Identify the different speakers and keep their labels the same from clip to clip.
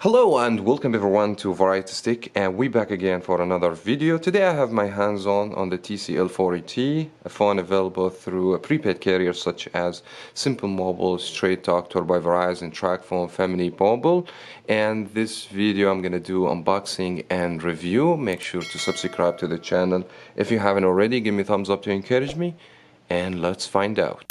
Speaker 1: Hello and welcome everyone to Variety Stick, and we back again for another video. Today I have my hands on the TCL40T, a phone available through prepaid carriers such as Simple Mobile, Straight Talk, Tor by Verizon, TracFone, Family Mobile. And this video I'm gonna do unboxing and review. Make sure to subscribe to the channel if you haven't already. Give me a thumbs up to encourage me, and let's find out.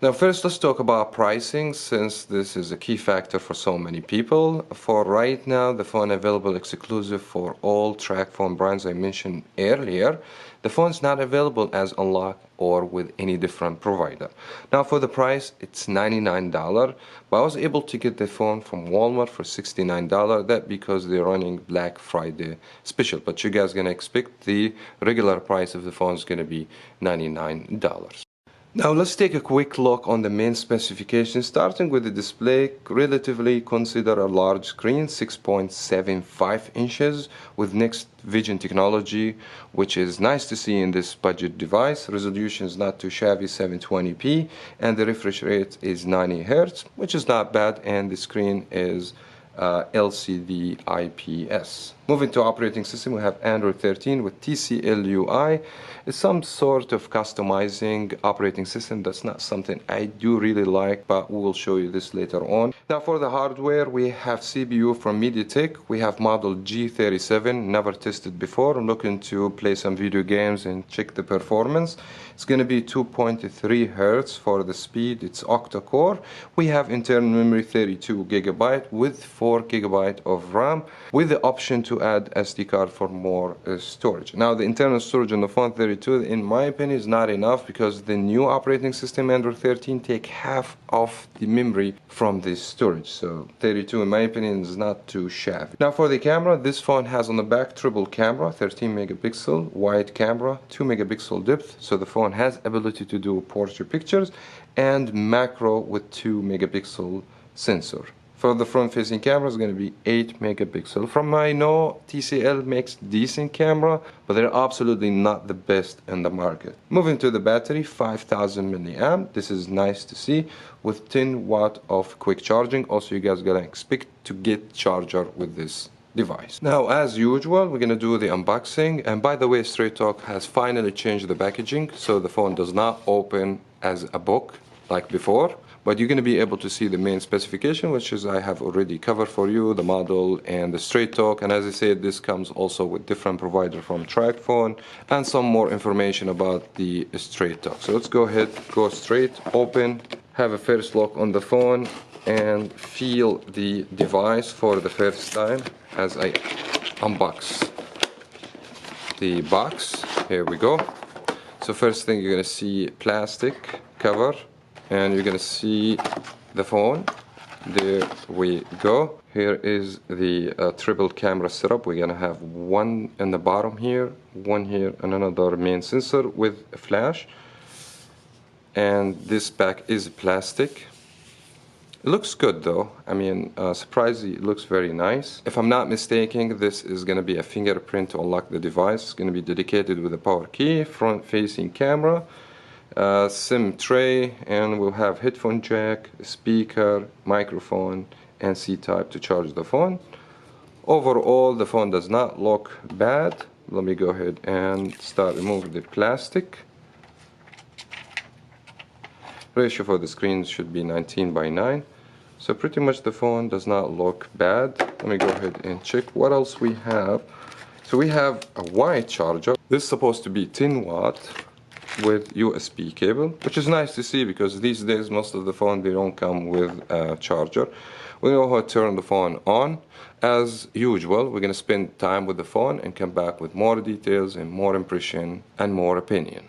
Speaker 1: Now first let's talk about pricing, since this is a key factor for so many people. For right now, the phone available exclusive for all TracFone brands I mentioned earlier. The phone is not available as unlocked or with any different provider. Now for the price, it's $99, but I was able to get the phone from Walmart for $69. That because they're running Black Friday special, but you guys gonna expect the regular price of the phone is gonna be $99. Now let's take a quick look on the main specifications, starting with the display. Relatively consider a large screen, 6.75 inches with Next Vision technology, which is nice to see in this budget device. Resolution is not too shabby, 720p, and the refresh rate is 90 Hz, which is not bad, and the screen is LCD IPS. Moving to operating system, we have Android 13 with TCL UI. It's some sort of customizing operating system. That's not something I do really like, but we will show you this later on. Now for the hardware, we have CPU from MediaTek. We have model G37, never tested before. I'm looking to play some video games and check the performance. It's going to be 2.3 Hz for the speed. It's octa-core. We have internal memory 32 GB with 4 GB of RAM, with the option to add SD card for more storage. Now the internal storage on the phone 32, in my opinion, is not enough, because the new operating system Android 13 take half of the memory from this storage. So 32, in my opinion, is not too shabby. Now for the camera, this phone has on the back triple camera, 13 megapixel wide camera, 2 megapixel depth, so the phone has ability to do portrait pictures, and macro with 2 megapixel sensor. For the front-facing camera, is going to be 8 megapixel. From what I know, TCL makes decent camera, but they're absolutely not the best in the market. Moving to the battery, 5000 milliamp. This is nice to see, with 10 watt of quick charging. Also, you guys gotta expect to get charger with this device. Now, as usual, we're gonna do the unboxing. And by the way, Straight Talk has finally changed the packaging, so the phone does not open as a book like before. But you're going to be able to see the main specification, which is I have already covered for you, the model and the Straight Talk. And as I said, this comes also with different provider from TracFone and some more information about the Straight Talk. So let's go ahead, go straight, open, have a first look on the phone, and feel the device for the first time as I unbox the box. Here we go. So first thing, you're going to see plastic cover, and you're gonna see the phone. There we go. Here is the triple camera setup. We're gonna have one in the bottom here, one here, and another main sensor with a flash. And this back is plastic. It looks good though. I mean, surprisingly, it looks very nice. If I'm not mistaken, this is gonna be a fingerprint to unlock the device. It's gonna be dedicated with a power key, front-facing camera, SIM tray, and we'll have headphone jack, speaker, microphone, and C-type to charge the phone. Overall, the phone does not look bad. Let me go ahead and start removing the plastic. Ratio for the screen should be 19:9. So pretty much the phone does not look bad. Let me go ahead and check what else we have. So we have a wide charger. This is supposed to be 10 watt with USB cable, which is nice to see, because these days most of the phone, they don't come with a charger. We know how to turn the phone on. As usual, we're going to spend time with the phone and come back with more details and more impression and more opinion.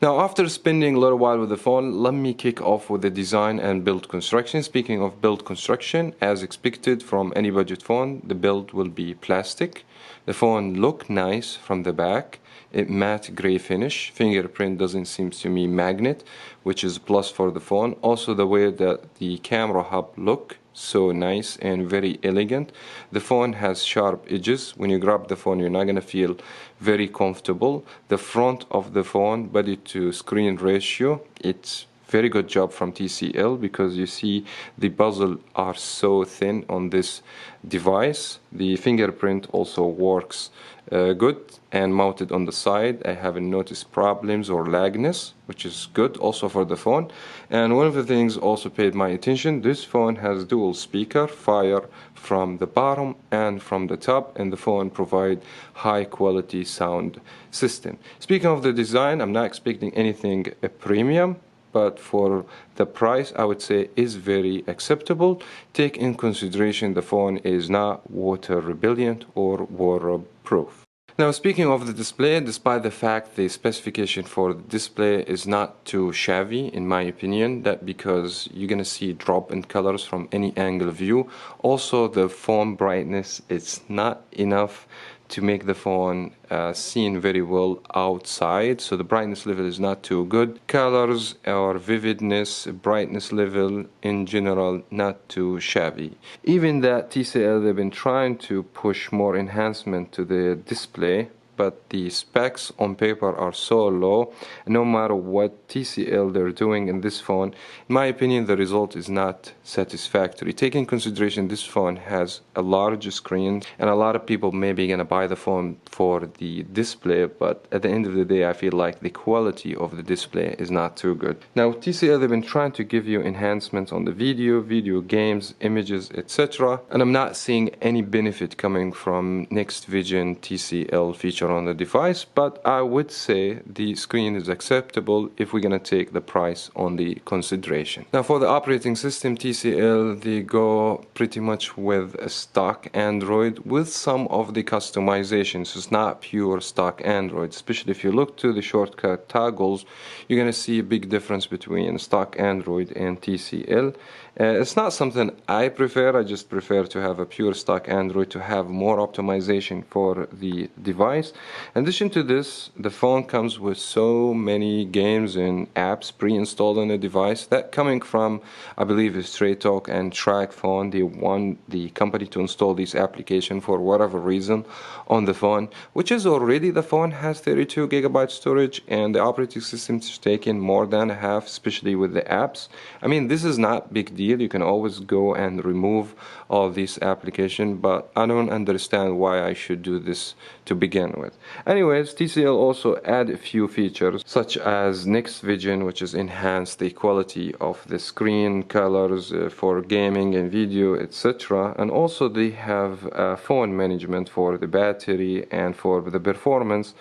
Speaker 1: Now, after spending a little while with the phone, let me kick off with the design and build construction. Speaking of build construction, as expected from any budget phone, the build will be plastic. The phone look nice from the back. It matte gray finish. Fingerprint doesn't seem to me magnet, which is a plus for the phone. Also, the way that the camera hub look so nice and very elegant. The phone has sharp edges. When you grab the phone, you're not gonna feel very comfortable. The front of the phone body to screen ratio, it's very good job from TCL, because you see the bezel are so thin on this device. The fingerprint also works good and mounted on the side. I haven't noticed problems or lagness, which is good also for the phone. And one of the things also paid my attention, this phone has dual speaker, fire from the bottom and from the top, and the phone provide high quality sound system. Speaking of the design, I'm not expecting anything premium, but for the price, I would say is very acceptable. Take in consideration the phone is not water repellent or waterproof. Now, speaking of the display, despite the fact the specification for the display is not too shabby, in my opinion, that because you're gonna see drop in colors from any angle view. Also, the phone brightness is not enough to make the phone seen very well outside, so the brightness level is not too good. Colors or vividness, brightness level in general, not too shabby. Even that TCL, they've been trying to push more enhancement to the display, but the specs on paper are so low. No matter what TCL they're doing in this phone, in my opinion, the result is not satisfactory. Taking consideration this phone has a large screen, and a lot of people may be gonna buy the phone for the display, but at the end of the day, I feel like the quality of the display is not too good. Now, TCL, they've been trying to give you enhancements on the video games, images, etc. And I'm not seeing any benefit coming from Next Vision TCL feature on the device, but I would say the screen is acceptable if we're gonna take the price on the consideration. Now, for the operating system, TCL, they go pretty much with a stock Android with some of the customizations. It's not pure stock Android. Especially if you look to the shortcut toggles, you're gonna see a big difference between stock Android and TCL. It's not something I prefer. I just prefer to have a pure stock Android to have more optimization for the device. In addition to this, the phone comes with so many games and apps pre-installed on the device that coming from, I believe, is Straight Talk and TracFone. They want the company to install this application for whatever reason on the phone, which is already the phone has 32 gigabyte storage, and the operating system is taking more than half, especially with the apps. I mean, this is not big deal. You can always go and remove all these applications, but I don't understand why I should do this to begin with. Anyways, TCL also add a few features such as Next Vision, which is enhance the quality of the screen colors for gaming and video, etc. And also they have phone management for the battery and for the performance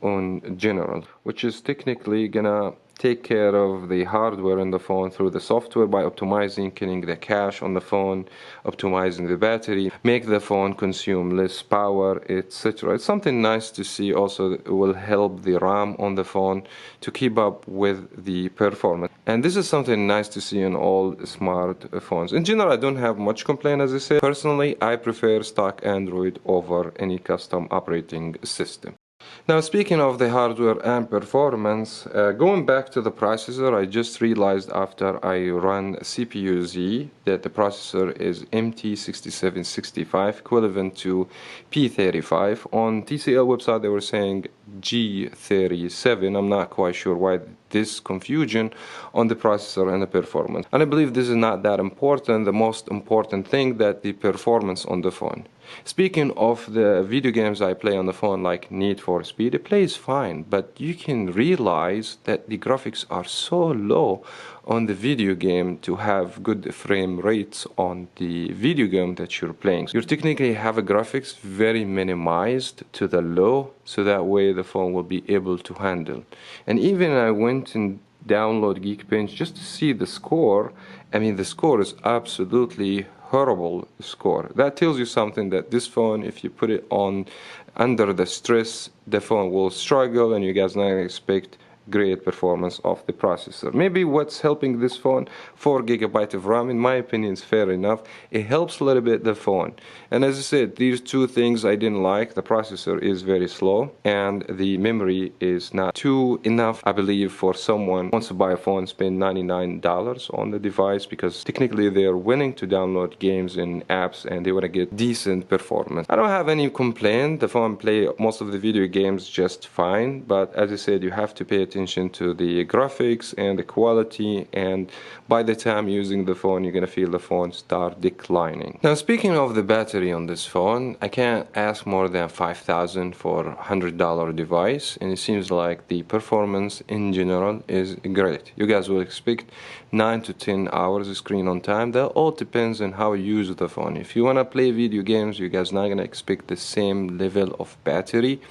Speaker 1: in general, which is technically gonna take care of the hardware in the phone through the software by optimizing, killing the cache on the phone, optimizing the battery, make the phone consume less power, etc. It's something nice to see. Also, it will help the RAM on the phone to keep up with the performance. And this is something nice to see in all smartphones. In general, I don't have much complaint, as I said. Personally, I prefer stock Android over any custom operating system. Now, speaking of the hardware and performance, going back to the processor, I just realized after I run CPU-Z that the processor is MT6765, equivalent to P35. On TCL website, they were saying G37. I'm not quite sure why this confusion on the processor and the performance. And I believe this is not that important. The most important thing that the performance on the phone. Speaking of the video games I play on the phone, like Need for Speed, it plays fine, but you can realize that the graphics are so low on the video game to have good frame rates on the video game that you're playing. You technically have a graphics very minimized to the low, so that way the phone will be able to handle. And even I went and download Geekbench just to see the score. I mean, the score is absolutely horrible score. That tells you something, that this phone, if you put it on under the stress, the phone will struggle, and you guys not expect great performance of the processor. Maybe what's helping this phone, 4 GB of RAM, in my opinion, is fair enough. It helps a little bit the phone. And as I said, these two things I didn't like. The processor is very slow and the memory is not too enough, I believe, for someone who wants to buy a phone, spend $99 on the device, because technically they're willing to download games and apps and they want to get decent performance. I don't have any complaint. The phone play most of the video games just fine, but as I said, you have to pay attention to the graphics and the quality, and by the time using the phone you're gonna feel the phone start declining. Now, speaking of the battery on this phone, I can't ask more than $5,000 for a $100 device, and it seems like the performance in general is great. You guys will expect 9 to 10 hours screen on time. That all depends on how you use the phone. If you want to play video games, you guys not gonna expect the same level of battery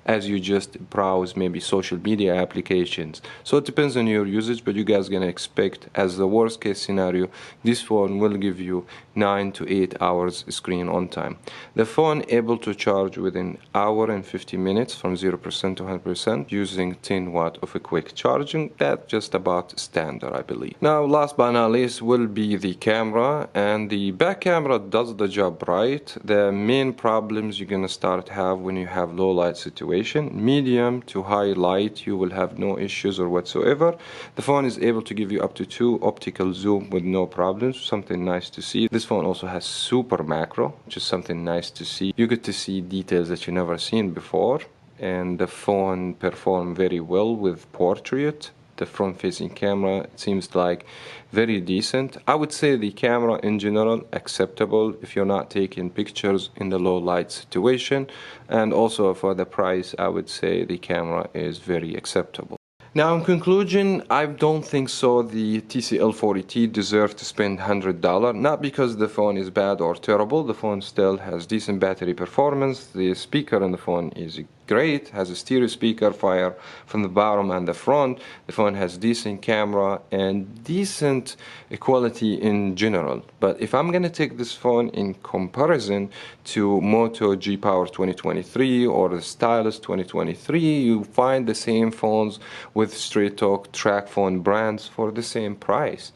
Speaker 1: as you just browse maybe social media applications. So it depends on your usage, but you guys gonna expect, as the worst case scenario, this phone will give you 9 to 8 hours screen on time. The phone able to charge within hour and 50 minutes from 0% to 100% using 10 watt of a quick charging. That's just about standard, I believe. Now, last but not least will be the camera, and the back camera does the job right. The main problems you're gonna start have when you have low light situation, medium to high light, you will have no issues or whatsoever. The phone is able to give you up to 2 optical zoom with no problems, something nice to see. This phone also has super macro, which is something nice to see. You get to see details that you never seen before, and the phone perform very well with portrait. The front-facing camera, it seems like very decent. I would say the camera in general acceptable if you're not taking pictures in the low light situation, and also for the price I would say the camera is very acceptable. Now, in conclusion, I don't think so the TCL 40T deserves to spend $100, not because the phone is bad or terrible. The phone still has decent battery performance. The speaker on the phone is great, has a stereo speaker fire from the bottom and the front. The phone has decent camera and decent quality in general. But if I'm gonna take this phone in comparison to Moto G Power 2023 or the Stylus 2023, you find the same phones with Straight Talk TracFone brands for the same price.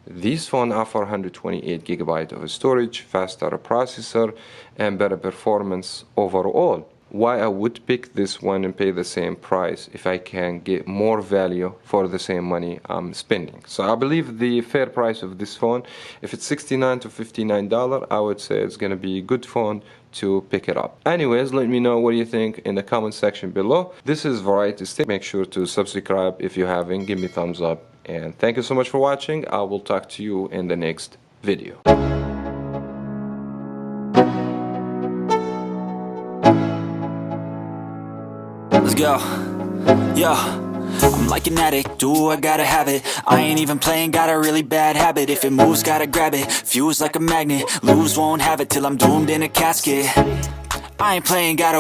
Speaker 1: These phones offer 128 GB of storage, faster processor, and better performance overall. Why I would pick this one and pay the same price if I can get more value for the same money I'm spending? So I believe the fair price of this phone, if it's $69 to $59, I would say it's gonna be a good phone to pick it up. Anyways, let me know what you think in the comment section below. This is Variety Stick. Make sure to subscribe if you haven't. Give me a thumbs up, and thank you so much for watching. I will talk to you in the next video.
Speaker 2: Let's go. Yo, I'm like an addict, do I gotta have it. I ain't even playing, got a really bad habit. If it moves, gotta grab it, fuse like a magnet. Lose, won't have it till I'm doomed in a casket. I ain't playing, gotta